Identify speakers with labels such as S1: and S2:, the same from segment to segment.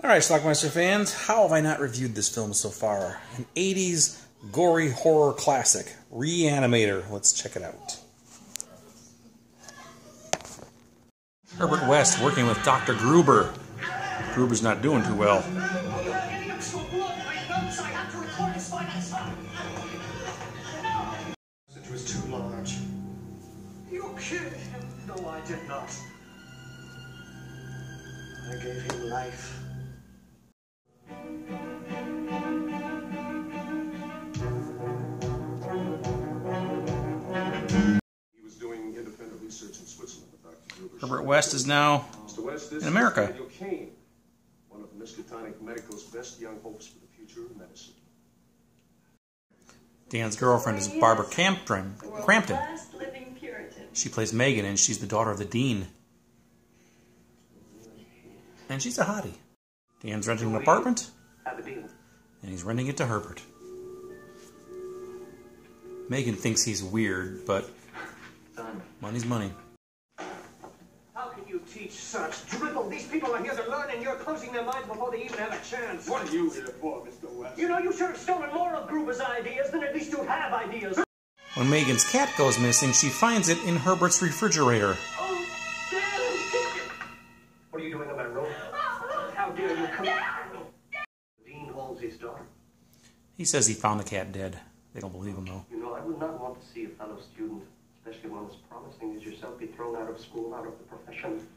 S1: Alright, Schlockmeister fans, how have I not reviewed this film so far? An 80s gory horror classic, RE-ANIMATOR. Let's check it out. Herbert West working with Dr. Gruber. Gruber's not doing too well.
S2: It was too large. You killed him. No, I did not. I gave him life. He was doing independent research in Switzerland with Dr. Gruber.
S1: Herbert West is now in America.
S2: One of Miskatonic Medical's best young hopes for the future of medicine.
S1: Dan's girlfriend is Barbara Crampton. She plays Megan, and she's the daughter of the dean. And she's a hottie. Dan's renting an apartment, and he's renting it to Herbert. Megan thinks he's weird, but money's money.
S2: How can you teach such drivel? These people are here to learn, and you're closing their minds before they even have a chance. What are you here for, Mr. West? You know, you should have stolen more of Gruber's ideas, then at least you'd have ideas.
S1: When Megan's cat goes missing, she finds it in Herbert's refrigerator.
S2: Oh, Dad! What are you doing on my road? How dare you come out? The dean holds his daughter.
S1: He says he found the cat dead. They don't believe him, though.
S2: You know, I would not want to see a fellow student, especially one as promising as yourself, be thrown out of school, out of the profession,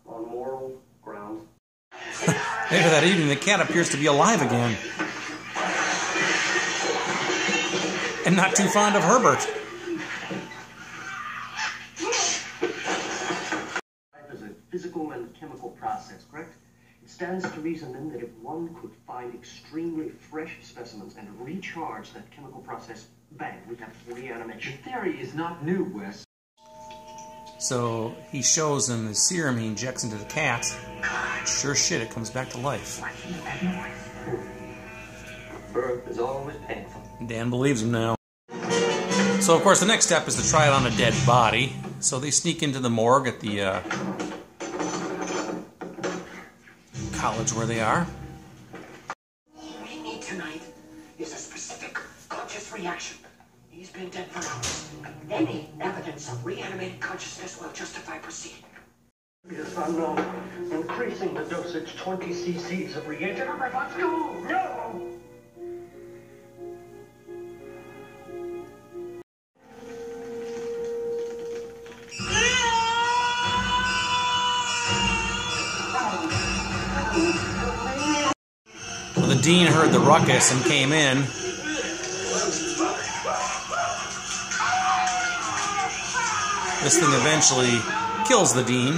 S2: on moral grounds.
S1: Later that evening, the cat appears to be alive again. And not too fond of Herbert.
S2: Life is a physical and chemical process, correct? It stands to reason then that if one could find extremely fresh specimens and recharge that chemical process, bang, we'd have reanimation.
S3: The theory is not new, Wes.
S1: So he shows him the serum he injects into the cat. Sure shit, it comes back to life.
S2: Birth is always painful.
S1: Dan believes him now. So, of course, the next step is to try it on a dead body. So they sneak into the morgue at the college where they are.
S4: All we need tonight is a specific conscious reaction. He's been dead for hours. Any evidence of reanimated consciousness will justify proceeding.
S2: Yes, unknown. Increasing the dosage 20 cc's of reagent. No!
S1: Well, the dean heard the ruckus and came in. This thing eventually kills the dean.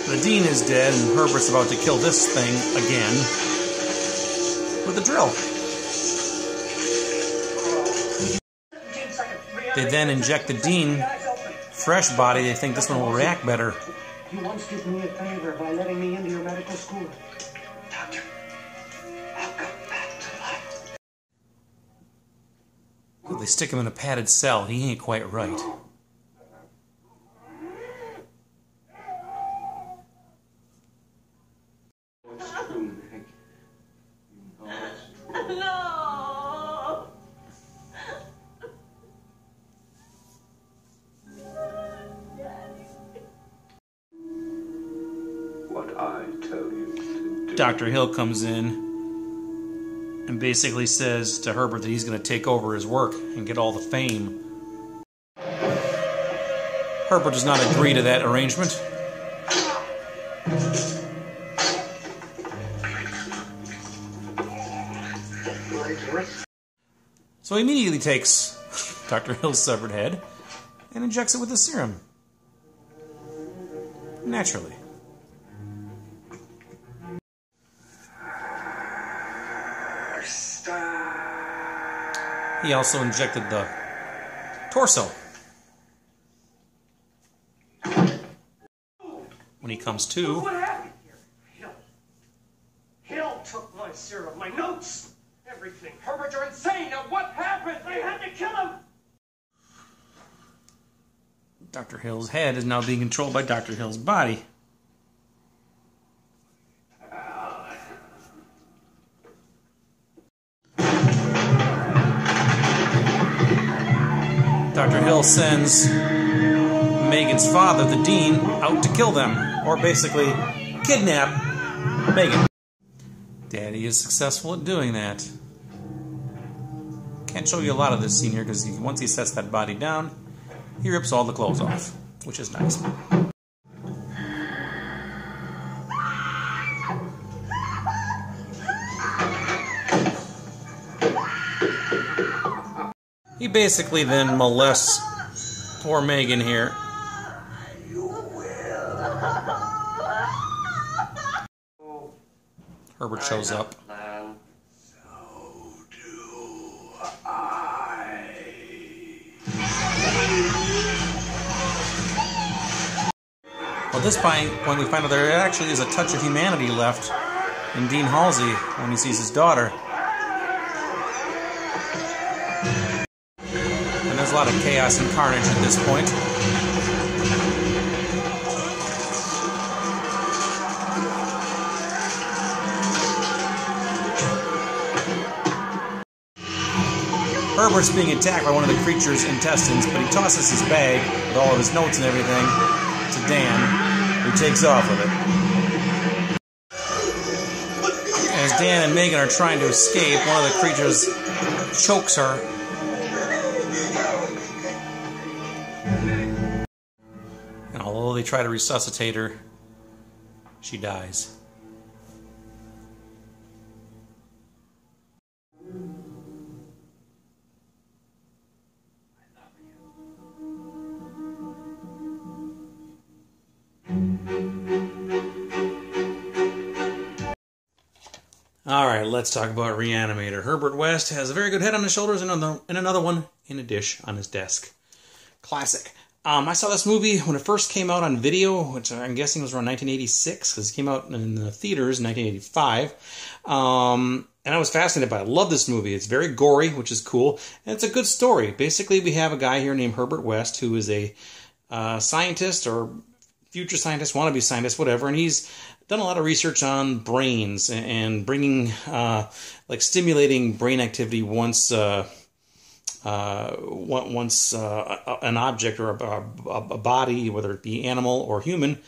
S1: The dean is dead, and Herbert's about to kill this thing again with a drill. They then inject the dean, fresh body. They think this one will react better.
S2: You once did me a favor by letting me into your medical school.
S4: Doctor, I'll come back to life.
S1: Well, they stick him in a padded cell. He ain't quite right.
S2: It's true, Nick. You know it's true.
S5: No!
S2: What I tell you to do.
S1: Dr. Hill comes in and basically says to Herbert that he's going to take over his work and get all the fame. Herbert does not agree to that arrangement. So he immediately takes Dr. Hill's severed head and injects it with the serum. Naturally. He also injected the torso. When he comes to,
S2: What happened here? Hill took my serum, my notes, everything. Herbert, you're insane. Now what happened? I had to kill him.
S1: Dr. Hill's head is now being controlled by Dr. Hill's body. Dr. Hill sends Megan's father, the dean, out to kill them, or basically kidnap Megan. Daddy is successful at doing that. Can't show you a lot of this scene here because once he sets that body down, he rips all the clothes off, which is nice. He basically then molests poor Megan here. Herbert shows up. Well, at this point, when we find out there actually is a touch of humanity left in Dean Halsey when he sees his daughter. And there's a lot of chaos and carnage at this point. Herbert's being attacked by one of the creature's intestines, but he tosses his bag with all of his notes and everything to Dan, who takes off with it. As Dan and Megan are trying to escape, one of the creatures chokes her. And although they try to resuscitate her, she dies. Alright, let's talk about RE-ANIMATOR. Herbert West has a very good head on his shoulders and another one in a dish on his desk. Classic. I saw this movie when it first came out on video, which I'm guessing was around 1986, because it came out in the theaters in 1985. And I was fascinated by it. I love this movie. It's very gory, which is cool, and it's a good story. Basically, we have a guy here named Herbert West, who is a scientist, or future scientist, wannabe scientist, whatever, and he's done a lot of research on brains and bringing, like stimulating brain activity once an object or a body, whether it be animal or human,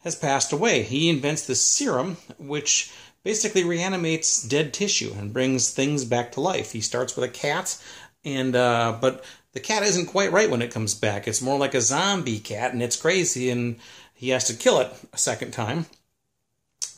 S1: has passed away. He invents this serum, which basically reanimates dead tissue and brings things back to life. He starts with a cat, and but the cat isn't quite right when it comes back. It's more like a zombie cat, and it's crazy, and he has to kill it a second time.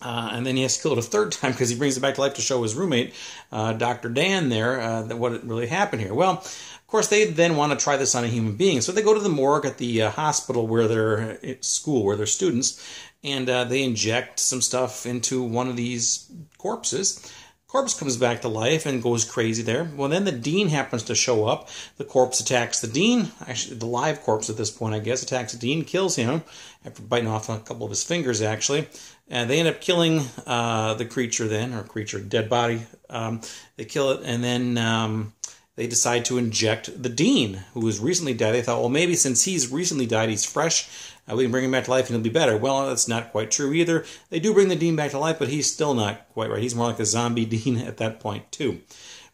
S1: And then he has to kill it a third time because he brings it back to life to show his roommate, Dr. Dan, there, what really happened here. Well, of course, they then want to try this on a human being. So they go to the morgue at the hospital where they're at school, where they're students, and they inject some stuff into one of these corpses. Corpse comes back to life and goes crazy there. Well, then the dean happens to show up. The corpse attacks the dean. Actually, the live corpse at this point, I guess, attacks the dean, kills him after biting off a couple of his fingers, actually. And they end up killing the creature then, or creature, dead body. They kill it, and then they decide to inject the dean, who was recently dead. They thought, well, maybe since he's recently died, he's fresh, we can bring him back to life and he'll be better. Well, that's not quite true either. They do bring the dean back to life, but he's still not quite right. He's more like a zombie dean at that point, too.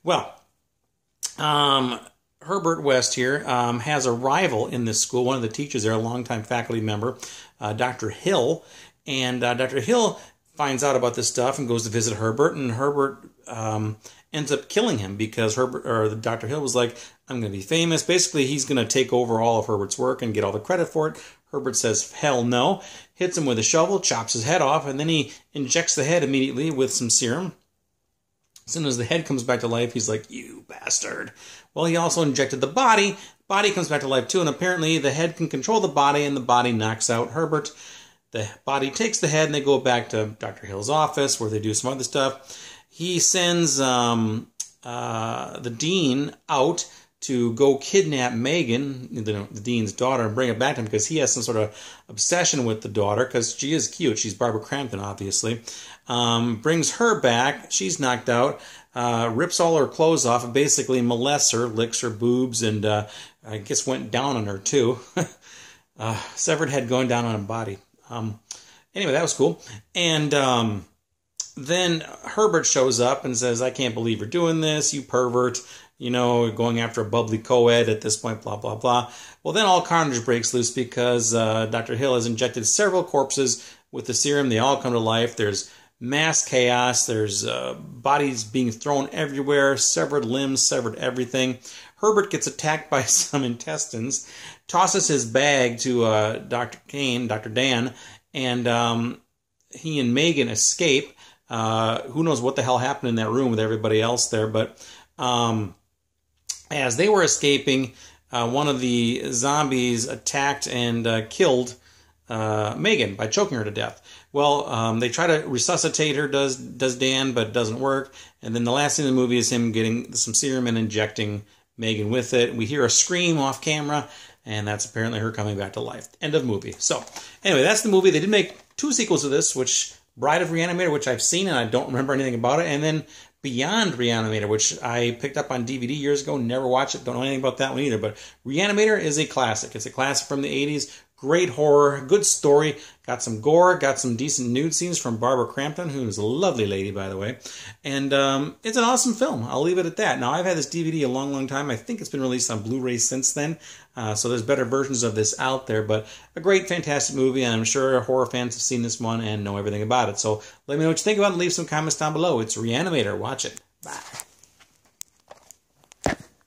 S1: Well, Herbert West here has a rival in this school. One of the teachers there, a longtime faculty member, Dr. Hill. And Dr. Hill finds out about this stuff and goes to visit Herbert, and Herbert ends up killing him because Dr. Hill was like, I'm going to be famous. Basically, he's going to take over all of Herbert's work and get all the credit for it. Herbert says, hell no, hits him with a shovel, chops his head off, and then he injects the head immediately with some serum. As soon as the head comes back to life, he's like, you bastard. Well, he also injected the body. Body comes back to life too, and apparently the head can control the body, and the body knocks out Herbert. The body takes the head, and they go back to Dr. Hill's office, where they do some other stuff. He sends the dean out to go kidnap Megan, the dean's daughter, and bring her back to him because he has some sort of obsession with the daughter because she is cute. She's Barbara Crampton, obviously. Brings her back. She's knocked out. Rips all her clothes off and basically molests her, licks her boobs, and I guess went down on her, too. Severed head going down on a body. Anyway, that was cool. And then Herbert shows up and says, I can't believe you're doing this, you pervert. going after a bubbly co-ed at this point, blah, blah, blah. Well, then all carnage breaks loose because Dr. Hill has injected several corpses with the serum. They all come to life. There's mass chaos. There's bodies being thrown everywhere, severed limbs, severed everything. Herbert gets attacked by some intestines, tosses his bag to Dr. Dan, and he and Megan escape. Who knows what the hell happened in that room with everybody else there, but as they were escaping, one of the zombies attacked and killed Megan by choking her to death. Well, they try to resuscitate her, does Dan, but it doesn't work. And then the last scene of the movie is him getting some serum and injecting Megan with it. We hear a scream off camera, and that's apparently her coming back to life. End of movie. So, anyway, that's the movie. They did make 2 sequels of this, which Bride of RE-ANIMATOR, which I've seen and I don't remember anything about it, and then Beyond RE-ANIMATOR, which I picked up on DVD years ago, never watched it, don't know anything about that one either, but RE-ANIMATOR is a classic. It's a classic from the 80s. Great horror, good story, got some gore, got some decent nude scenes from Barbara Crampton, who's a lovely lady, by the way. And it's an awesome film. I'll leave it at that. Now, I've had this DVD a long, long time. I think it's been released on Blu-ray since then, so there's better versions of this out there. But a great, fantastic movie, and I'm sure horror fans have seen this one and know everything about it. So let me know what you think about it and leave some comments down below. It's RE-ANIMATOR. Watch it. Bye.